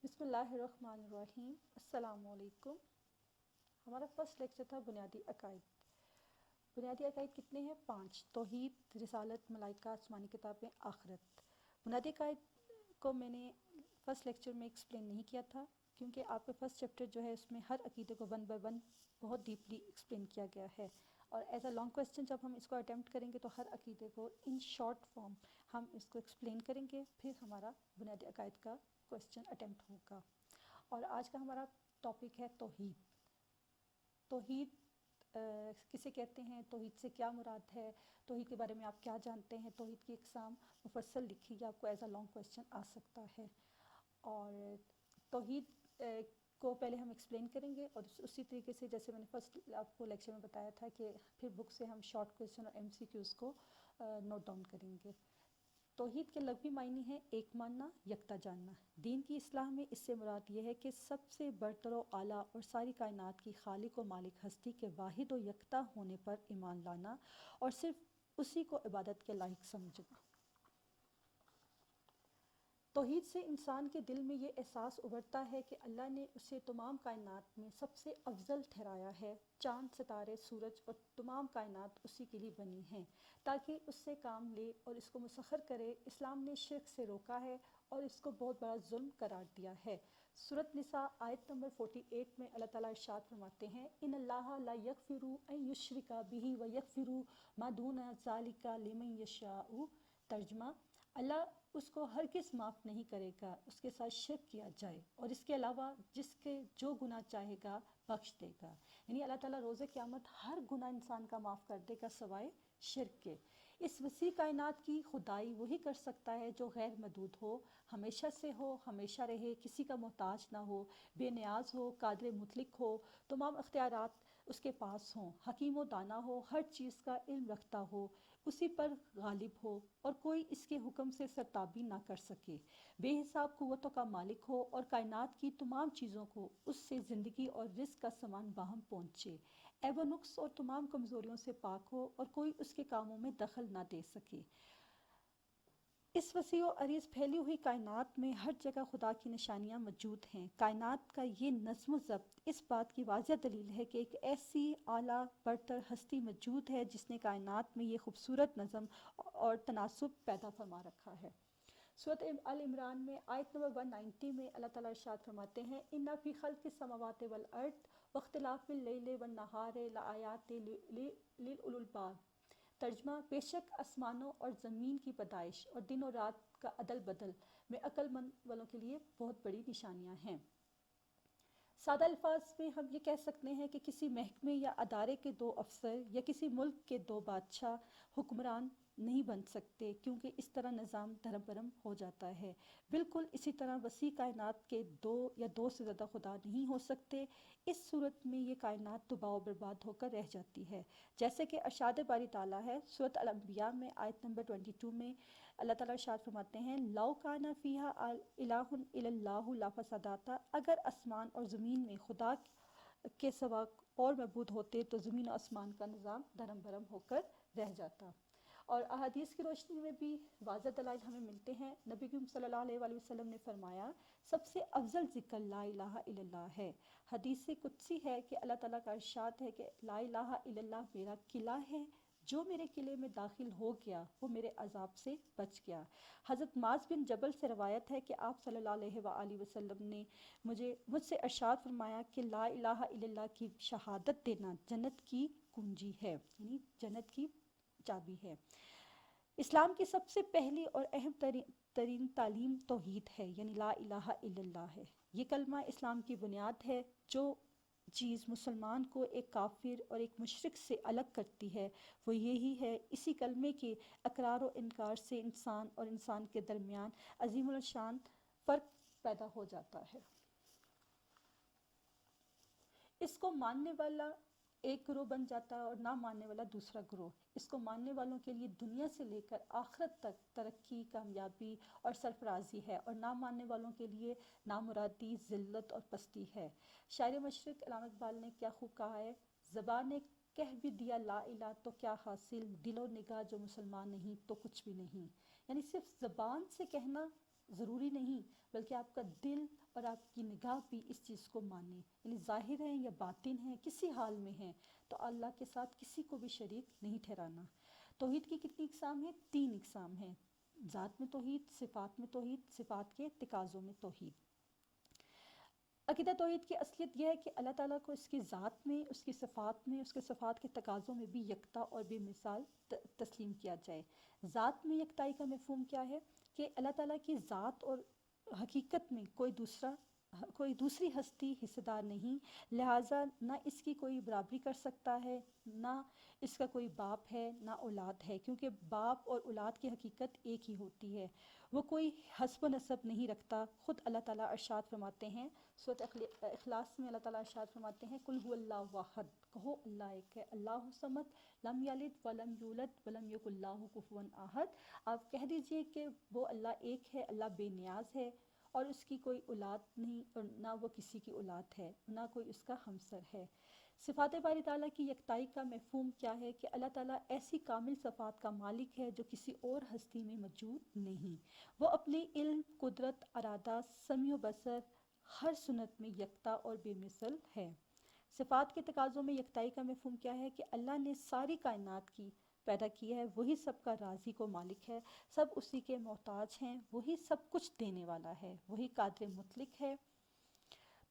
بسم اللہ الرحمن الرحیم۔ السلام علیکم۔ ہمارا فرسٹ لیکچر تھا بنیادی عقائد۔ بنیادی عقائد کتنے ہیں؟ 5: توحید، رسالت، ملائکہ، آسمانی کتابیں، آخرت۔ بنیادی عقائد کو میں نے فرسٹ لیکچر میں ایکسپلین نہیں کیا تھا کیونکہ آپ کا فرسٹ چیپٹر جو ہے اس میں ہر عقیدے کو ون بائی ون بہت ڈیپلی ایکسپلین کیا گیا ہے، اور ایز اے لانگ کویسچن جب ہم اس کو اٹیمپٹ کریں گے تو ہر عقیدے کو ان شارٹ فارم ہم اس کو ایکسپلین کریں گے، پھر ہمارا بنیادی عقائد کا کویسچن اٹیمپٹ ہوگا۔ اور آج کا ہمارا ٹاپک ہے توحید۔ توحید کسے کہتے ہیں؟ توحید سے کیا مراد ہے؟ توحید کے بارے میں آپ کیا جانتے ہیں؟ توحید کی اقسام مفصل لکھی یا آپ کو ایز اے لانگ کویسچن آ سکتا ہے، اور توحید کو پہلے ہم ایکسپلین کریں گے، اور اسی طریقے سے جیسے میں نے فرسٹ آپ کو لیکچر میں بتایا تھا کہ پھر بک سے ہم شارٹ کویسچن اور ایم سی کیوز کو نوٹ ڈاؤن کریں گے۔ توحید کے لغوی معنی ہے ایک ماننا، یکتا جاننا۔ دین کی اصطلاح میں اس سے مراد یہ ہے کہ سب سے برتر و اعلیٰ اور ساری کائنات کی خالق و مالک ہستی کے واحد و یکتا ہونے پر ایمان لانا اور صرف اسی کو عبادت کے لائق سمجھنا۔ توحید سے انسان کے دل میں یہ احساس ابھرتا ہے کہ اللہ نے اسے تمام کائنات میں سب سے افضل ٹھہرایا ہے۔ چاند، ستارے، سورج اور تمام کائنات اسی کے لیے بنی ہیں تاکہ اس سے کام لے اور اس کو مسخر کرے۔ اسلام نے شرک سے روکا ہے اور اس کو بہت بڑا ظلم قرار دیا ہے۔ سورۃ نساء آیت نمبر 48 میں اللہ تعالیٰ ارشاد فرماتے ہیں، ان اللہ لا یغفر ان یشرک بہ ویغفر ما دون ذلک لمن یشاء۔ ترجمہ: اللہ اس کو ہرگز معاف نہیں کرے گا اس کے ساتھ شرک کیا جائے، اور اس کے علاوہ جس کے جو گناہ چاہے گا بخش دے گا۔ یعنی اللہ تعالیٰ روز قیامت ہر گناہ انسان کا معاف کر دے گا سوائے شرک کے۔ اس وسیع کائنات کی خدائی وہی کر سکتا ہے جو غیر محدود ہو، ہمیشہ سے ہو، ہمیشہ رہے، کسی کا محتاج نہ ہو، بے نیاز ہو، قادر مطلق ہو، تمام اختیارات اس کے پاس ہوں، حکیم و دانا ہو، ہر چیز کا علم رکھتا ہو، اسی پر غالب ہو اور کوئی اس کے حکم سے سرتابی نہ کر سکے، بے حساب قوتوں کا مالک ہو اور کائنات کی تمام چیزوں کو اس سے زندگی اور رزق کا سامان باہم پہنچے، عیب و نقص اور تمام کمزوریوں سے پاک ہو اور کوئی اس کے کاموں میں دخل نہ دے سکے۔ اس وسیع و عریض پھیلی ہوئی کائنات میں ہر جگہ خدا کی نشانیاں موجود ہیں۔ کائنات کا یہ نظم و ضبط اس بات کی واضح دلیل ہے کہ ایک ایسی اعلیٰ برتر ہستی موجود ہے جس نے کائنات میں یہ خوبصورت نظم اور تناسب پیدا فرما رکھا ہے۔ سورۃ آل عمران میں آیت نمبر 190 میں اللہ تعالیٰ ارشاد فرماتے ہیں، ان فی خلق السماوات والارض واختلاف اللیل والنہار لآیات لأولی الالباب۔ ترجمہ: بے شک آسمانوں اور زمین کی پیدائش اور دن اور رات کا عدل بدل میں عقل مند والوں کے لیے بہت بڑی نشانیاں ہیں۔ سادہ الفاظ میں ہم یہ کہہ سکتے ہیں کہ کسی محکمے یا ادارے کے 2 افسر یا کسی ملک کے 2 بادشاہ حکمران نہیں بن سکتے، کیونکہ اس طرح نظام دھرم برہم ہو جاتا ہے۔ بالکل اسی طرح وسیع کائنات کے 2 یا 2 سے زیادہ خدا نہیں ہو سکتے۔ اس صورت میں یہ کائنات تباہ و برباد ہو کر رہ جاتی ہے، جیسے کہ ارشاد باری تعالیٰ ہے سورۃ الانبیاء میں آیت نمبر 22 میں اللہ تعالیٰ ارشاد فرماتے ہیں، لو کان فیہا الہ الا اللہ لفسدتا۔ اگر آسمان اور زمین میں خدا کے سوا اور معبود ہوتے تو زمین و آسمان کا نظام دھرم برہم ہو کر رہ جاتا۔ اور احادیث کی روشنی میں بھی واضح دلائل ہمیں ملتے ہیں۔ نبی کریم صلی اللہ علیہ وآلہ وسلم نے فرمایا، سب سے افضل ذکر لا الہ الا اللہ ہے۔ حدیث قدسی ہے کہ اللہ تعالیٰ کا ارشاد ہے کہ لا الہ الا اللہ میرا قلعہ ہے، جو میرے قلعے میں داخل ہو گیا وہ میرے عذاب سے بچ گیا۔ حضرت معاذ بن جبل سے روایت ہے کہ آپ صلی اللہ علیہ وآلہ وسلم نے مجھ سے ارشاد فرمایا کہ لا الہ الا اللہ کی شہادت دینا جنت کی کنجی ہے، یعنی جنت کی چابی ہے۔ اسلام کی سب سے پہلی اور اہم ترین تعلیم توحید ہے، یعنی لا الہ الا اللہ ہے۔ یہ کلمہ اسلام کی بنیاد ہے۔ جو چیز مسلمان کو ایک کافر اور ایک مشرک سے الگ کرتی ہے وہ یہی ہے، اسی کلمے کے اقرار و انکار سے انسان اور انسان کے درمیان عظیم الشان فرق پیدا ہو جاتا ہے۔ اس کو ماننے والا ایک گروہ بن جاتا ہے اور نہ ماننے والا دوسرا گروہ۔ اس کو ماننے والوں کے لیے دنیا سے لے کر آخرت تک ترقی، کامیابی اور سرفرازی ہے، اور نہ ماننے والوں کے لیے نامرادی، ذلت اور پستی ہے۔ شاعر مشرق علامہ اقبال نے کیا خوب کہا ہے، زبان نے کہہ بھی دیا لا الہ تو کیا حاصل، دل و نگاہ جو مسلمان نہیں تو کچھ بھی نہیں۔ یعنی صرف زبان سے کہنا ضروری نہیں بلکہ آپ کا دل اور آپ کی نگاہ بھی اس چیز کو مانے، یعنی ظاہر ہے یا باطن ہے، کسی حال میں ہے تو اللہ کے ساتھ کسی کو بھی شریک نہیں ٹھہرانا۔ توحید کی کتنی اقسام ہیں؟ 3 اقسام ہیں، ذات میں توحید، صفات میں توحید، صفات کے تقاضوں میں توحید۔ عقیدہ توحید کی اصلیت یہ ہے کہ اللہ تعالیٰ کو اس کی ذات میں، اس کی صفات میں، اس کے صفات کے تقاضوں میں بھی یکتا اور بے مثال تسلیم کیا جائے۔ ذات میں یکتائی کا مفہوم کیا ہے؟ کہ اللہ تعالیٰ کی ذات اور حقیقت میں کوئی دوسری ہستی حصہ دار نہیں، لہٰذا نہ اس کی کوئی برابری کر سکتا ہے، نہ اس کا کوئی باپ ہے نہ اولاد ہے، کیونکہ باپ اور اولاد کی حقیقت ایک ہی ہوتی ہے۔ وہ کوئی حسب و نسب نہیں رکھتا۔ خود اللہ تعالیٰ ارشاد فرماتے ہیں سورۃ اخلاص میں، اللہ تعالیٰ ارشاد فرماتے ہیں قل هو اللہ واحد، کہو اللہ ایک ہے، اللہ الصمد، لم یلد ولم یولد ولم یکن لہ کفوا احد۔ آپ کہہ دیجئے کہ وہ اللہ ایک ہے، اللہ بے نیاز ہے اور اس کی کوئی اولاد نہیں اور نہ وہ کسی کی اولاد ہے، نہ کوئی اس کا ہمسر ہے۔ صفات باری تعالیٰ کی یکتائی کا مفہوم کیا ہے؟ کہ اللہ تعالیٰ ایسی کامل صفات کا مالک ہے جو کسی اور ہستی میں موجود نہیں۔ وہ اپنے علم، قدرت، ارادہ، سمع و بصر، ہر صنعت میں یکتا اور بے مثل ہے۔ صفات کے تقاضوں میں یکتائی کا مفہوم کیا ہے؟ کہ اللہ نے ساری کائنات کی پیدا کی ہے، وہی سب کا رازق و مالک ہے، سب اسی کے محتاج ہیں، وہی سب کچھ دینے والا ہے، وہی قادر مطلق ہے،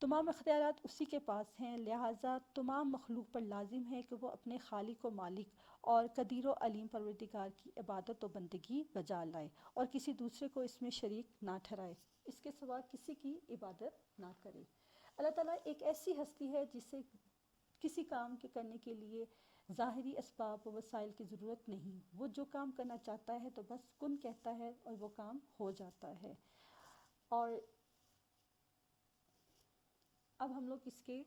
تمام اختیارات اسی کے پاس ہیں، لہٰذا تمام مخلوق پر لازم ہے کہ وہ اپنے خالق و مالک اور قدیر و علیم پروردگار کی عبادت و بندگی بجا لائے اور کسی دوسرے کو اس میں شریک نہ ٹھہرائے، اس کے سوا کسی کی عبادت نہ کرے۔ اللہ تعالیٰ ایک ایسی ہستی ہے جسے کسی کام کے کرنے کے لیے ظاہری اسباب و وسائل کی ضرورت نہیں، وہ جو کام کرنا چاہتا ہے تو بس کن کہتا ہے اور وہ کام ہو جاتا ہے۔ اور اب ہم لوگ اس کے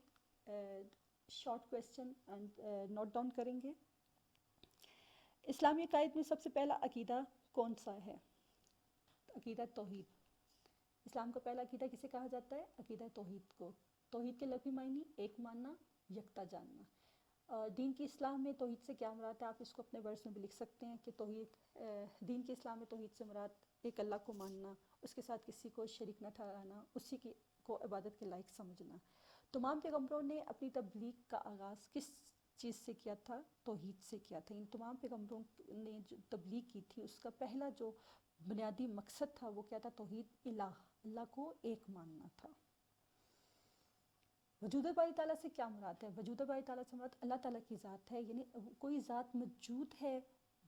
شارٹ کویسچن نوٹ ڈاؤن کریں گے۔ اسلامی عقائد میں سب سے پہلا عقیدہ کون سا ہے؟ عقیدہ توحید۔ اسلام کا پہلا عقیدہ کسے کہا جاتا ہے؟ عقیدہ توحید کو۔ توحید کے لفظی معنی ایک ماننا، یکتا جاننا۔ دین کی اصلاح میں توحید سے کیا مراد ہے؟ آپ اس کو اپنے ورڈز میں بھی لکھ سکتے ہیں کہ دین کی اصلاح میں توحید سے مراد ایک اللہ کو ماننا، اس کے ساتھ کسی کو شریک نہ ٹھہرانا، اسی کو عبادت کے لائق سمجھنا۔ تمام پیغمبروں نے اپنی تبلیغ کا آغاز کس چیز سے کیا تھا؟ توحید سے کیا تھا۔ ان تمام پیغمبروں نے جو تبلیغ کی تھی اس کا پہلا جو بنیادی مقصد تھا وہ کیا تھا؟ توحید الہ، اللہ کو ایک ماننا تھا۔ وجود باری تعالیٰ سے کیا مراد ہے؟ وجود باری تعالیٰ سے مراد اللہ تعالیٰ کی ذات ہے، یعنی کوئی ذات موجود ہے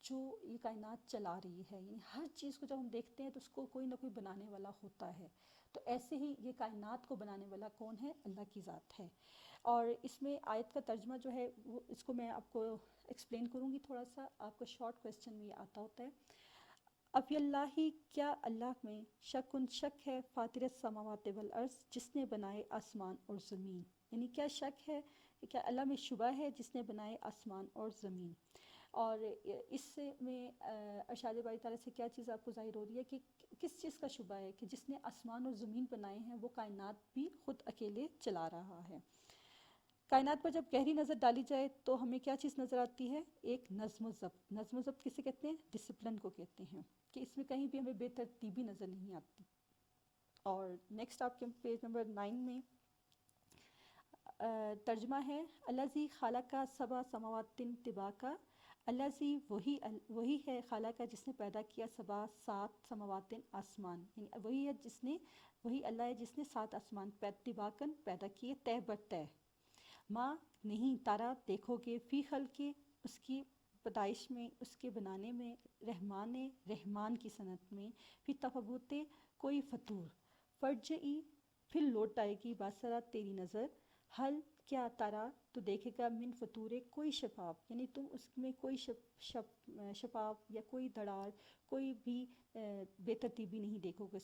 جو یہ کائنات چلا رہی ہے، یعنی ہر چیز کو جب ہم دیکھتے ہیں تو اس کو کوئی نہ کوئی بنانے والا ہوتا ہے، تو ایسے ہی یہ کائنات کو بنانے والا کون ہے؟ اللہ کی ذات ہے۔ اور اس میں آیت کا ترجمہ جو ہے وہ اس کو میں آپ کو ایکسپلین کروں گی تھوڑا سا، آپ کو شارٹ کویسچن میں یہ آتا ہوتا ہے۔ افی اللہ، کیا اللہ میں شک ہے، فاطر السماوات والارض، جس نے بنائے آسمان اور زمین، یعنی کیا شک ہے، کیا اللہ میں شبہ ہے جس نے بنائے آسمان اور زمین؟ اور اس سے میں ارشاد باری تعالیٰ سے کیا چیز آپ کو ظاہر ہو رہی ہے کہ کس چیز کا شبہ ہے؟ کہ جس نے آسمان اور زمین بنائے ہیں وہ کائنات بھی خود اکیلے چلا رہا ہے۔ کائنات پر جب گہری نظر ڈالی جائے تو ہمیں کیا چیز نظر آتی ہے؟ ایک نظم و ضبط۔ نظم و ضبط کسے کہتے ہیں؟ ڈسپلن کو کہتے ہیں، کہ اس میں کہیں بھی ہمیں بے ترتیبی نظر نہیں آتی۔ اور نیکسٹ آپ کے پیج نمبر 9 میں ترجمہ ہے الذی خلق سبع سماوات طباقا، الذی وہی ہے خالق جس نے پیدا کیا 7 سماوات آسمان، یعنی وہی اللہ ہے جس نے 7 آسمان طباقاً پیدا کیے، تہ بر تہ۔ ماں نہیں تارا دیکھو گے، فی خلق، اس کی پیدائش میں، اس کے بنانے میں، رحمان کی صنعت میں، فی تفاوت کوئی فطور، فرجعی پھر لوٹ آئے گی، باسرا تیری نظر، حل کیا تارا تو دیکھے گا، من فطور کوئی شفاف، یعنی تم اس میں کوئی شفاف یا کوئی دڑار، کوئی بھی بے ترتیبی نہیں دیکھو گے۔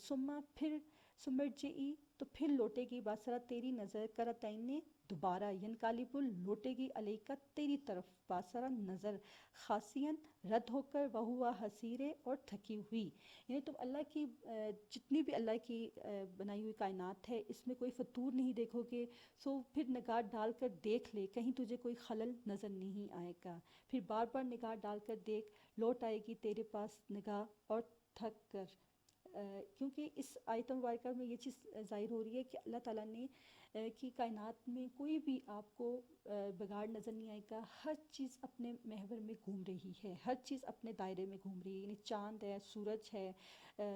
سمرجعی تو پھر لوٹے گی، باسرا تیری نظر، کرتین نے دوبارہ، ینقلب لوٹے گی، علیکا تیری طرف، باسرا نظر، خاسین رد ہو کر، وہوا حسیر اور تھکی ہوئی، یعنی تم اللہ کی جتنی بھی اللہ کی بنائی ہوئی کائنات ہے اس میں کوئی فطور نہیں دیکھو گے، سو پھر نگاہ ڈال کر دیکھ لے، کہیں تجھے کوئی خلل نظر نہیں آئے گا، پھر بار بار نگاہ ڈال کر دیکھ، لوٹ آئے گی تیرے پاس نگاہ اور تھک کر کیونکہ اس آیت مبارکہ میں یہ چیز ظاہر ہو رہی ہے کہ اللہ تعالیٰ نے کی کائنات میں کوئی بھی آپ کو بگاڑ نظر نہیں آئے گا. ہر چیز اپنے محور میں گھوم رہی ہے, ہر چیز اپنے دائرے میں گھوم رہی ہے, یعنی چاند ہے, سورج ہے,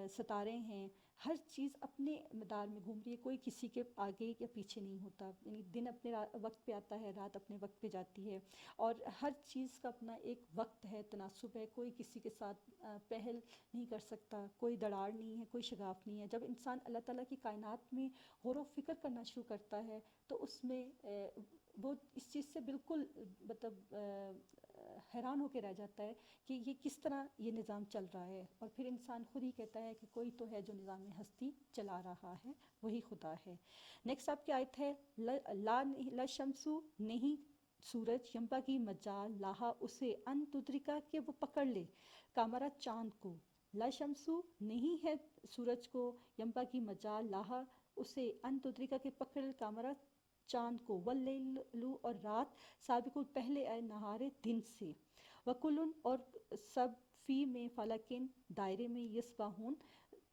ستارے ہیں, ہر چیز اپنے مدار میں گھوم رہی ہے, کوئی کسی کے آگے یا پیچھے نہیں ہوتا. یعنی دن اپنے وقت پہ آتا ہے, رات اپنے وقت پہ جاتی ہے, اور ہر چیز کا اپنا ایک وقت ہے, تناسب ہے. کوئی کسی کے ساتھ پہل نہیں کر سکتا, کوئی دڑاڑ نہیں ہے, کوئی شگاف نہیں ہے. جب انسان اللہ تعالیٰ کی کائنات میں غور و فکر کرنا شروع کرتا ہے تو اس میں وہ اس چیز سے بالکل مطلب حیران ہو کے رہ جاتا ہے کہ یہ کس طرح یہ نظام چل رہا ہے. اور پھر انسان خود ہی کہتا ہے کہ کوئی تو ہے جو نظام ہستی چلا رہا ہے, وہی خدا ہے. نیکسٹ آپ کی آیت ہے لا شمسو, نہیں سورج, یمبا کی مجال لاہا اسے ان تدرکا کہ وہ پکڑ لے, کامرا چاند کو. لا شمسو نہیں ہے سورج کو, یمبا کی مجال لاہا اسے ان تدرکا کہ پکڑ لے, کامرا چاند کو. واللیل اور رات, سابق پہلے اے نہارے دن سے. وکلن اور سب, فی میں فلکن دائرے میں, یسبحون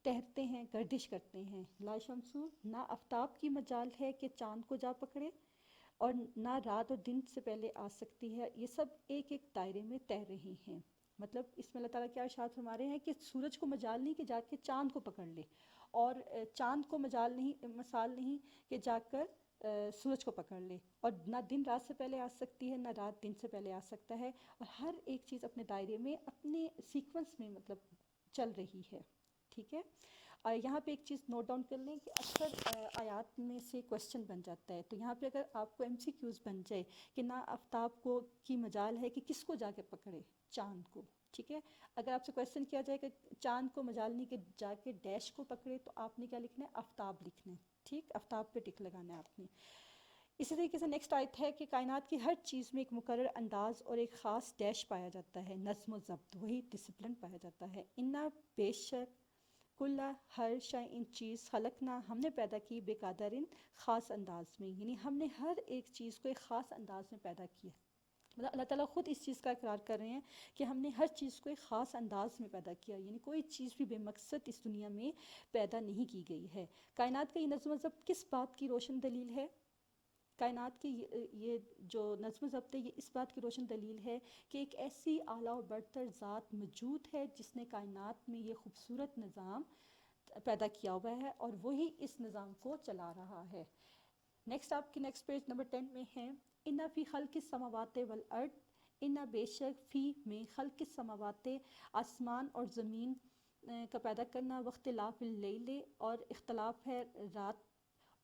تیرتے ہیں, گردش کرتے ہیں. لا شمسو نہ آفتاب کی مجال ہے کہ چاند کو جا پکڑے, اور نہ رات اور دن سے پہلے آ سکتی ہے, یہ سب ایک ایک دائرے میں تیر رہے ہیں. مطلب اس میں اللہ تعالیٰ کیا ارشاد فرما رہے ہیں کہ سورج کو مجال نہیں کہ جا کے چاند کو پکڑ لے, اور چاند کو مجال نہیں, مثال نہیں کہ جا کر سورج کو پکڑ لے, اور نہ دن رات سے پہلے آ سکتی ہے, نہ رات دن سے پہلے آ سکتا ہے, اور ہر ایک چیز اپنے دائرے میں اپنے سیکونس میں مطلب چل رہی ہے. ٹھیک ہے, یہاں پہ ایک چیز نوٹ ڈاؤن کر لیں کہ اکثر آیات میں سے کویسچن بن جاتا ہے. تو یہاں پہ اگر آپ کو MCQs بن جائے کہ نہ آفتاب کو کی مجال ہے کہ کس کو جا کے پکڑے, چاند کو. ٹھیک ہے, اگر آپ سے کویسچن کیا جائے کہ چاند کو مجال نہیں کہ جا کے ڈیش کو پکڑے, تو آپ نے کیا لکھنا ہے, آفتاب لکھنا ہے. ٹھیک, آفتاب پہ ٹک لگانا ہے آپ نے. اسی طریقے سے نیکسٹ آیت ہے کہ کائنات کی ہر چیز میں ایک مقرر انداز اور ایک خاص ڈیش پایا جاتا ہے, نظم و ضبط, وہی ڈسپلن پایا جاتا ہے. انا بے شک کل ہر شے چیز خلقنا ہم نے پیدا کی بے قدرن خاص انداز میں, یعنی ہم نے ہر ایک چیز کو ایک خاص انداز میں پیدا کیا. مطلب اللہ تعالیٰ خود اس چیز کا اقرار کر رہے ہیں کہ ہم نے ہر چیز کو ایک خاص انداز میں پیدا کیا, یعنی کوئی چیز بھی بے مقصد اس دنیا میں پیدا نہیں کی گئی ہے. کائنات کا یہ نظم و ضبط کس بات کی روشن دلیل ہے؟ کائنات کی یہ جو نظم و ضبط ہے, یہ اس بات کی روشن دلیل ہے کہ ایک ایسی اعلیٰ و برتر ذات موجود ہے جس نے کائنات میں یہ خوبصورت نظام پیدا کیا ہوا ہے, اور وہی اس نظام کو چلا رہا ہے. نیکسٹ آپ کی نیکسٹ پیج نمبر 10 میں ہے, اِنَّ فِی خَلْقِ السَّمَاوَاتِ وَالْأَرْضِ, اِنَّ بے شک فی میں خلق السماوات آسمان اور زمین کا پیدا کرنا, واختلاف اللیل اور اختلاف ہے رات,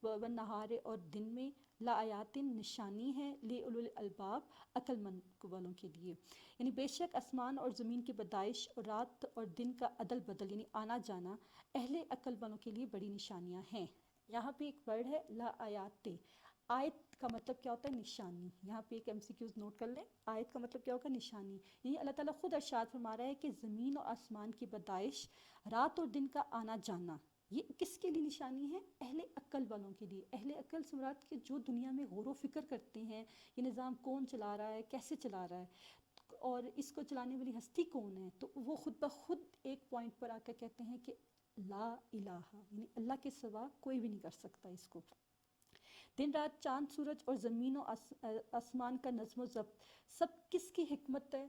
والنہار اور دن میں, لآیات نشانی ہے, لأولی الالباب عقل مند والوں کے لیے. یعنی بے شک آسمان اور زمین کی پیدائش اور رات اور دن کا عدل بدل یعنی آنا جانا اہل عقل والوں کے لیے بڑی نشانیاں ہیں. یہاں پہ ایک ورڈ ہے لآیات. آیت کا مطلب کیا ہوتا ہے, نشانی. یہاں پہ ایک MCQs نوٹ کر لیں, آیت کا مطلب کیا ہوگا, نشانی. یعنی اللہ تعالیٰ خود ارشاد فرما رہا ہے کہ زمین اور آسمان کی پیدائش, رات اور دن کا آنا جانا, یہ کس کے لیے نشانی ہے, اہل عقل والوں کے لیے. اہل عقل سے مراد کہ جو دنیا میں غور و فکر کرتے ہیں یہ نظام کون چلا رہا ہے, کیسے چلا رہا ہے, اور اس کو چلانے والی ہستی کون ہے, تو وہ خود بخود ایک پوائنٹ پر آ کر کہتے ہیں کہ لا الہ, یعنی اللہ کے سوا کوئی بھی نہیں کر سکتا اس کو. دن رات, چاند سورج اور زمین و آسمان کا نظم و ضبط سب کس کی حکمت ہے,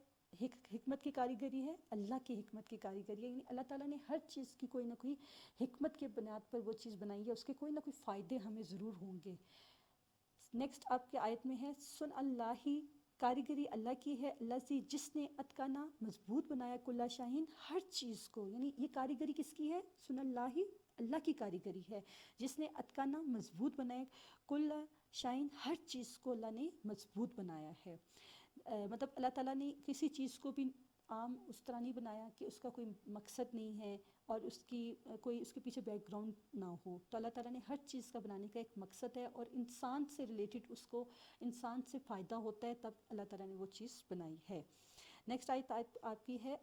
حکمت کی کاریگری ہے, اللہ کی حکمت کی کاریگری ہے. یعنی اللہ تعالیٰ نے ہر چیز کی کوئی نہ کوئی حکمت کے بنیاد پر وہ چیز بنائی ہے, اس کے کوئی نہ کوئی فائدے ہمیں ضرور ہوں گے. نیکسٹ آپ کے آیت میں ہے, سن اللہ, کاریگری اللہ کی ہے, اللہ سے جس نے اتقنا مضبوط بنایا, کلا شاہین ہر چیز کو. یعنی یہ کاریگری کس کی ہے, سن اللہ, اللہ کی کاریگری ہے, جس نے اتقنا مضبوط بنایا, کلا شاہین ہر چیز کو اللہ نے مضبوط بنایا ہے. مطلب اللہ تعالیٰ نے کسی چیز کو بھی عام اس طرح نہیں بنایا کہ اس کا کوئی مقصد نہیں ہے اور اس کی کوئی اس کے پیچھے بیک گراؤنڈ نہ ہو. تو اللہ تعالیٰ نے ہر چیز کا بنانے کا ایک مقصد ہے, اور انسان سے ریلیٹڈ اس کو انسان سے فائدہ ہوتا ہے, تب اللہ تعالیٰ نے وہ چیز بنائی ہے. نیکسٹ آیت آپ کی ہے,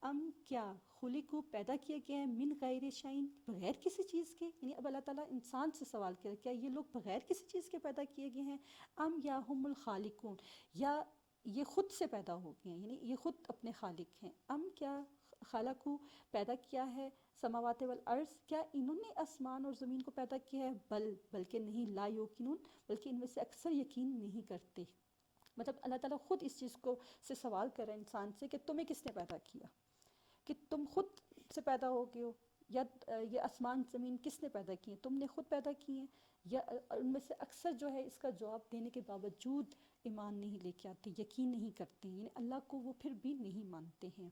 ام کیا خلق کو پیدا کیا گیا ہے, من غیر شیء بغیر کسی چیز کے. یعنی اب اللہ تعالیٰ انسان سے سوال کیا, کیا یہ لوگ بغیر کسی چیز کے پیدا کیے گئے ہیں, ام یا ہم الخالقون, یا یہ خود سے پیدا ہو گئے ہیں, یعنی یہ خود اپنے خالق ہیں. ام کیا خلقو پیدا کیا ہے سماوات والارض کیا انہوں نے آسمان اور زمین کو پیدا کیا ہے بلکہ نہیں لا یوقنون بلکہ ان میں سے اکثر یقین نہیں کرتے. مطلب اللہ تعالیٰ خود اس چیز کو سے سوال کر رہا ہے انسان سے کہ تمہیں کس نے پیدا کیا, کہ تم خود سے پیدا ہو گئے ہو, یا یہ آسمان زمین کس نے پیدا کی ہیں, تم نے خود پیدا کی ہیں, یا ان میں سے اکثر جو ہے اس کا جواب دینے کے باوجود ایمان نہیں لے کے آتے, یقین نہیں کرتے ہیں, یعنی اللہ کو وہ پھر بھی نہیں مانتے ہیں.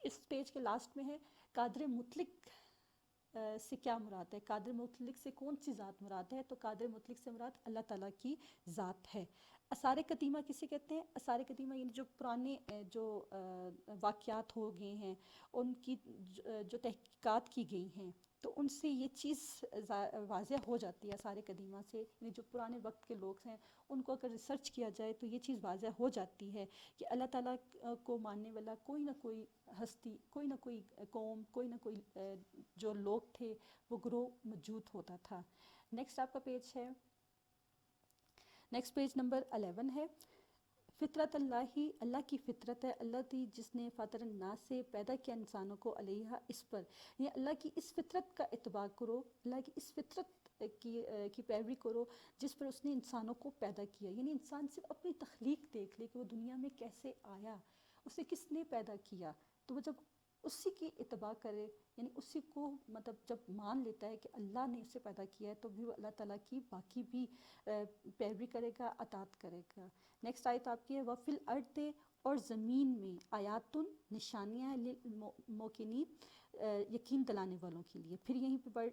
اس پیج کے لاسٹ میں ہے قادر مطلق سے کیا مراد ہے, قادر مطلق سے کون سی ذات مراد ہے, تو قادر مطلق سے مراد اللہ تعالیٰ کی ذات ہے. آثار قدیمہ کسے کہتے ہیں, آثار قدیمہ یعنی جو پرانے جو واقعات ہو گئے ہیں ان کی جو تحقیقات کی گئی ہیں تو ان سے یہ چیز واضح ہو جاتی ہے. آثار قدیمہ سے یعنی جو پرانے وقت کے لوگ ہیں ان کو اگر ریسرچ کیا جائے تو یہ چیز واضح ہو جاتی ہے کہ اللہ تعالیٰ کو ماننے والا کوئی نہ کوئی ہستی, کوئی نہ کوئی قوم, کوئی نہ کوئی جو لوگ تھے وہ گروہ موجود ہوتا تھا. نیکسٹ آپ کا پیج ہے, نیکسٹ پیج نمبر 11 ہے. فطرت اللہ ہی اللہ کی فطرت ہے, اللہ تھی جس نے فاطر الناس سے پیدا کیا انسانوں کو علیہ اس پر, یعنی اللہ کی اس فطرت کا اتباع کرو, اللہ کی اس فطرت کی پیروی کرو جس پر اس نے انسانوں کو پیدا کیا. یعنی انسان صرف اپنی تخلیق دیکھ لے کہ وہ دنیا میں کیسے آیا, اسے کس نے پیدا کیا, تو وہ جب اسی کی اتباع کرے یعنی اسی کو مطلب جب مان لیتا ہے کہ اللہ نے اسے پیدا کیا ہے تو بھی وہ اللہ تعالیٰ کی باقی بھی پیروی کرے گا, اطاعت کرے گا. نیکسٹ آیت آپ کی ہے وَفِي الْأَرْضِ اور زمین میں آیاتن نشانیاں ہیں للموقنین یقین دلانے والوں کے لیے. پھر یہیں پہ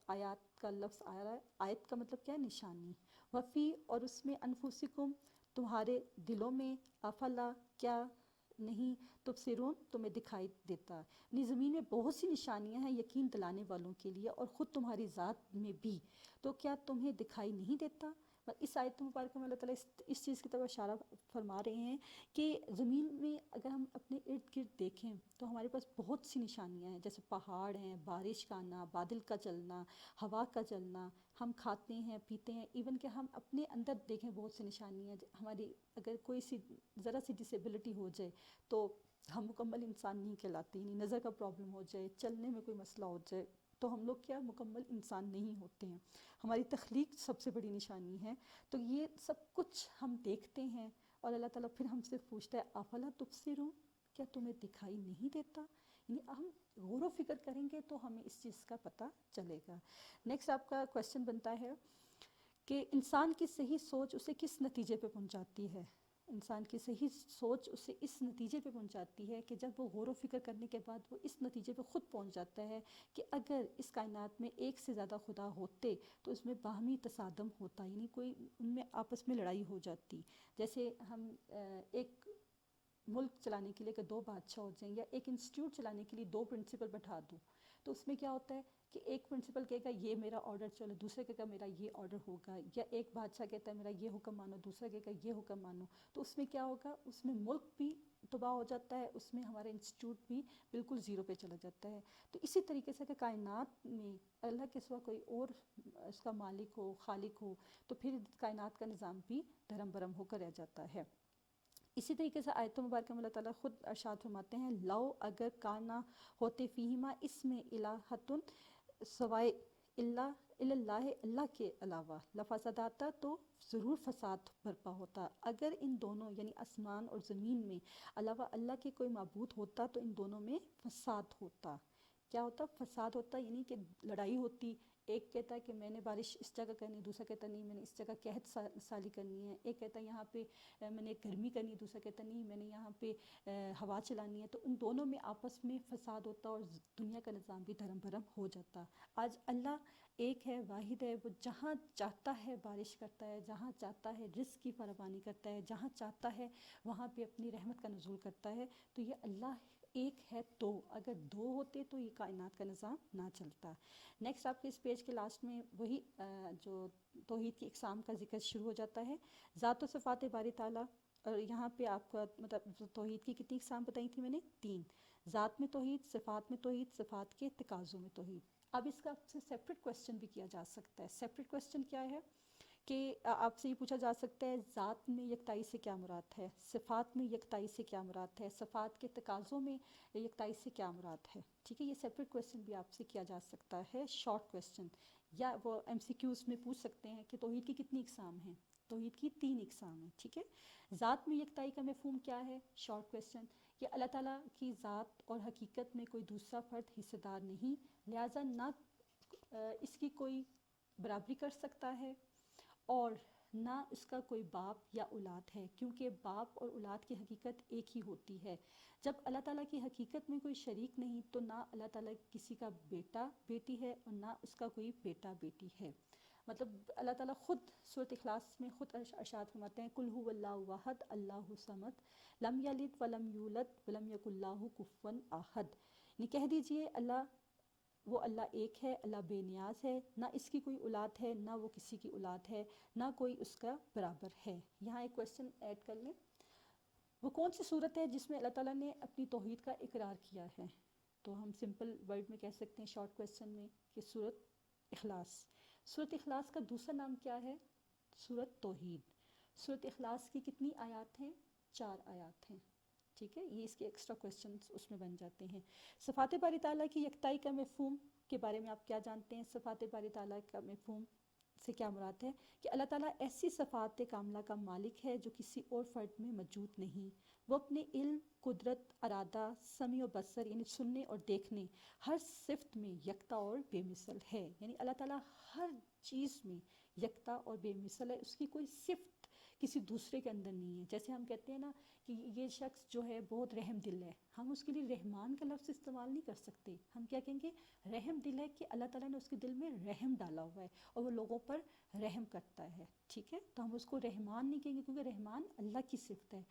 آیات کا لفظ آ رہا ہے, آیت کا مطلب کیا ہے, نشانی. وفی اور اس میں انفسکم تمہارے دلوں میں, افلا کیا نہیں, تبصرون تمہیں دکھائی دیتا. یعنی زمین میں بہت سی نشانیاں ہیں یقین دلانے والوں کے لیے اور خود تمہاری ذات میں بھی, تو کیا تمہیں دکھائی نہیں دیتا. اس آیت مبارکہ میں اللہ تعالیٰ اس چیز کی طرف اشارہ فرما رہے ہیں کہ زمین میں اگر ہم اپنے ارد گرد دیکھیں تو ہمارے پاس بہت سی نشانیاں ہیں, جیسے پہاڑ ہیں, بارش کا آنا, بادل کا چلنا, ہوا کا چلنا, ہم کھاتے ہیں پیتے ہیں, ایون کہ ہم اپنے اندر دیکھیں بہت سی نشانیاں. ہماری اگر کوئی سی ذرا سی ڈسیبلٹی ہو جائے تو ہم مکمل انسان نہیں کہلاتے, یعنی نظر کا پرابلم ہو جائے, چلنے میں کوئی مسئلہ ہو جائے تو ہم لوگ کیا مکمل انسان نہیں ہوتے ہیں. ہماری تخلیق سب سے بڑی نشانی ہے. تو یہ سب کچھ ہم دیکھتے ہیں اور اللہ تعالیٰ پھر ہم سے پوچھتا ہے افلا تبصرون, کیا تمہیں دکھائی نہیں دیتا. یعنی ہم غور و فکر کریں گے تو ہمیں اس چیز کا پتہ چلے گا. نیکسٹ آپ کا کویشچن بنتا ہے کہ انسان کی صحیح سوچ اسے کس نتیجے پہ پہنچاتی ہے. انسان کی صحیح سوچ اسے اس نتیجے پہ پہنچاتی ہے کہ جب وہ غور و فکر کرنے کے بعد وہ اس نتیجے پہ خود پہنچ جاتا ہے کہ اگر اس کائنات میں ایک سے زیادہ خدا ہوتے تو اس میں باہمی تصادم ہوتا, یعنی کوئی ان میں آپس میں لڑائی ہو جاتی. جیسے ہم ایک ملک چلانے کے لیے کہ 2 بادشاہ ہو جائیں, یا ایک انسٹیٹیوٹ چلانے کے لیے 2 پرنسپل بٹھا دوں, تو اس میں کیا ہوتا ہے کہ ایک پرنسپل کہے گا یہ میرا آرڈر چلو, دوسرے کہے گا میرا یہ آرڈر ہوگا, یا ایک بادشاہ کہتا ہے میرا یہ حکم مانو, دوسرا کہے گا یہ حکم مانو. تو اس میں کیا ہوگا, اس میں ملک بھی تباہ ہو جاتا ہے, اس میں ہمارا انسٹیٹیوٹ بھی بالکل زیرو پہ چلا جاتا ہے. تو اسی طریقے سے کہ کائنات میں اللہ کے سوا کوئی اور اس کا مالک ہو, خالق ہو, تو پھر کائنات کا نظام بھی دھرم برہم ہو کر رہ جاتا ہے. اسی طریقے سے آیت مبارکہ میں اللہ تعالیٰ خود ارشاد فرماتے ہیں لو اگر کانا ہوتے فیہما اس میں الہتن سوائے اللہ اللہ کے علاوہ لفسداتا تو ضرور فساد برپا ہوتا. اگر ان دونوں یعنی آسمان اور زمین میں علاوہ اللہ کے کوئی معبود ہوتا تو ان دونوں میں فساد ہوتا. کیا ہوتا, فساد ہوتا, یعنی کہ لڑائی ہوتی. ایک کہتا ہے کہ میں نے بارش اس جگہ کرنی ہے, دوسرا کہتا نہیں میں نے اس جگہ قحط سالی کرنی ہے. ایک کہتا ہے یہاں پہ میں نے گرمی کرنی ہے, دوسرا کہتا نہیں میں نے یہاں پہ ہوا چلانی ہے. تو ان دونوں میں آپس میں فساد ہوتا اور دنیا کا نظام بھی دھرم بھرم ہو جاتا. آج اللہ ایک ہے, واحد ہے, وہ جہاں چاہتا ہے بارش کرتا ہے, جہاں چاہتا ہے رزق کی فراوانی کرتا ہے, جہاں چاہتا ہے وہاں پہ اپنی رحمت کا نزول کرتا ہے. تو یہ اللہ ایک ہے, تو اگر 2 ہوتے تو یہ کائنات کا نظام نہ چلتا. نیکسٹ آپ کے اس پیج کے لاسٹ میں وہی جو توحید کی اقسام کا ذکر شروع ہو جاتا ہے. ذات و صفات باری تعالیٰ, اور یہاں پہ آپ کا مطلب توحید کی کتنی اقسام بتائی تھی میں نے, 3. ذات میں توحید, صفات میں توحید, صفات کے تقاضوں میں توحید. اب اس کا سے سیپریٹ کویسچن بھی کیا جا سکتا ہے. سیپریٹ کویسچن کیا ہے کہ آپ سے یہ پوچھا جا سکتا ہے ذات میں یکتائی سے کیا مراد ہے، صفات میں یکتائی سے کیا مراد ہے، صفات کے تقاضوں میں یکتائی سے کیا مراد ہے. ٹھیک ہے، یہ سیپریٹ کویسچن بھی آپ سے کیا جا سکتا ہے، شارٹ کویسچن، یا وہ ایم سی کیوز میں پوچھ سکتے ہیں کہ توحید کی کتنی اقسام ہیں. توحید کی 3 اقسام ہیں. ٹھیک ہے، ذات میں یکتائی کا مفہوم کیا ہے، شارٹ کویسچن، کہ اللہ تعالیٰ کی ذات اور حقیقت میں کوئی دوسرا فرد حصہ دار نہیں، لہٰذا نہ اس کی کوئی برابری کر سکتا ہے اور نہ اس کا کوئی باپ یا اولاد ہے، کیونکہ باپ اور اولاد کی حقیقت ایک ہی ہوتی ہے. جب اللہ تعالیٰ کی حقیقت میں کوئی شریک نہیں تو نہ اللہ تعالیٰ کسی کا بیٹا بیٹی ہے اور نہ اس کا کوئی بیٹا بیٹی ہے. مطلب اللہ تعالیٰ خود سورۃ اخلاص میں خود ارشاد فرماتے ہیں قل هو اللہ احد اللہ الصمد لم یلد ولم یولد ولم یکن لہ کفوا احد. یعنی کہہ دیجئے وہ اللہ ایک ہے، اللہ بے نیاز ہے، نہ اس کی کوئی اولاد ہے، نہ وہ کسی کی اولاد ہے، نہ کوئی اس کا برابر ہے. یہاں ایک کویسچن ایڈ کر لیں، وہ کون سی صورت ہے جس میں اللہ تعالیٰ نے اپنی توحید کا اقرار کیا ہے؟ تو ہم سمپل ورڈ میں کہہ سکتے ہیں شارٹ کویسچن میں کہ سورۃ اخلاص. سورۃ اخلاص کا دوسرا نام کیا ہے؟ سورۃ توحید. سورۃ اخلاص کی کتنی آیات ہیں؟ 4 آیات ہیں. ٹھیک ہے، یہ اس کے ایکسٹرا کویسچنز اس میں بن جاتے ہیں. صفات باری تعالیٰ کی یکتائی کا مفہوم کے بارے میں آپ کیا جانتے ہیں؟ صفات باری تعالیٰ کا مفہوم سے کیا مراد ہے کہ اللہ تعالیٰ ایسی صفات کاملہ کا مالک ہے جو کسی اور فرد میں موجود نہیں. وہ اپنے علم، قدرت، ارادہ، سمع و بصر یعنی سننے اور دیکھنے، ہر صفت میں یکتا اور بے مثل ہے. یعنی اللہ تعالیٰ ہر چیز میں یکتا اور بے مثل ہے، اس کی کوئی صفت کسی دوسرے کے اندر نہیں ہے. جیسے ہم کہتے ہیں نا کہ یہ شخص جو ہے بہت رحم دل ہے، ہم اس کے لیے رحمان کا لفظ استعمال نہیں کر سکتے. ہم کیا کہیں گے؟ رحم دل ہے، کہ اللہ تعالیٰ نے اس کے دل میں رحم ڈالا ہوا ہے اور وہ لوگوں پر رحم کرتا ہے. ٹھیک ہے، تو ہم اس کو رحمان نہیں کہیں گے کیونکہ رحمان اللہ کی صفت ہے.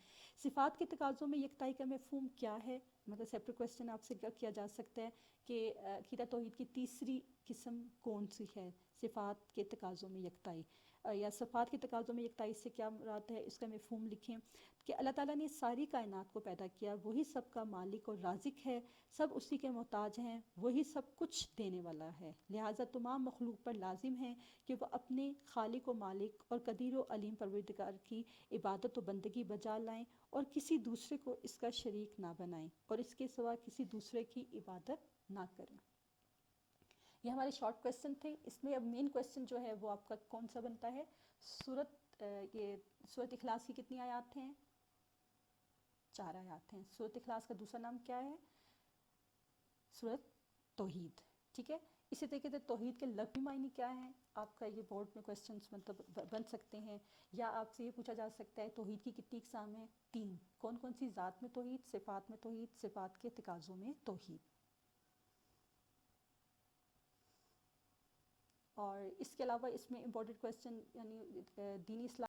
صفات کے تقاضوں میں یکتائی کا مفہوم کیا ہے؟ مطلب سیپریٹ کویسچن آپ سے کیا جا سکتا ہے کہ عقیدہ توحید کی تیسری قسم کون سی ہے؟ صفات کے تقاضوں میں یکتائی، یا صفات کے تقاضوں میں یکتائی سے کیا مراد ہے، اس کا مفہوم لکھیں. کہ اللہ تعالیٰ نے ساری کائنات کو پیدا کیا، وہی سب کا مالک اور رازق ہے، سب اسی کے محتاج ہیں، وہی سب کچھ دینے والا ہے. لہٰذا تمام مخلوق پر لازم ہے کہ وہ اپنے خالق و مالک اور قدیر و علیم پروردگار کی عبادت و بندگی بجا لائیں اور کسی دوسرے کو اس کا شریک نہ بنائیں اور اس کے سوا کسی دوسرے کی عبادت نہ کریں. یہ ہمارے شارٹ کویسچن تھے. اس میں اب مین کویسچن جو ہے وہ آپ کا کون سا بنتا ہے؟ سورۃ اخلاص کی کتنی آیات ہیں؟ 4 آیات ہیں. سورۃ اخلاص کا دوسرا نام کیا ہے؟ سورۃ توحید. ٹھیک ہے، اسی طریقے سے توحید کے لفظی معنی کیا ہیں؟ آپ کا یہ بورڈ میں کویسچنس مطلب بن سکتے ہیں. یا آپ سے یہ پوچھا جا سکتا ہے توحید کی کتنی اقسام ہیں؟ 3. کون کون سی؟ ذات میں توحید، صفات میں توحید، صفات کے تقاضوں میں توحید. اور اس کے علاوہ اس میں امپورٹنٹ کویسچن یعنی دینی اسلام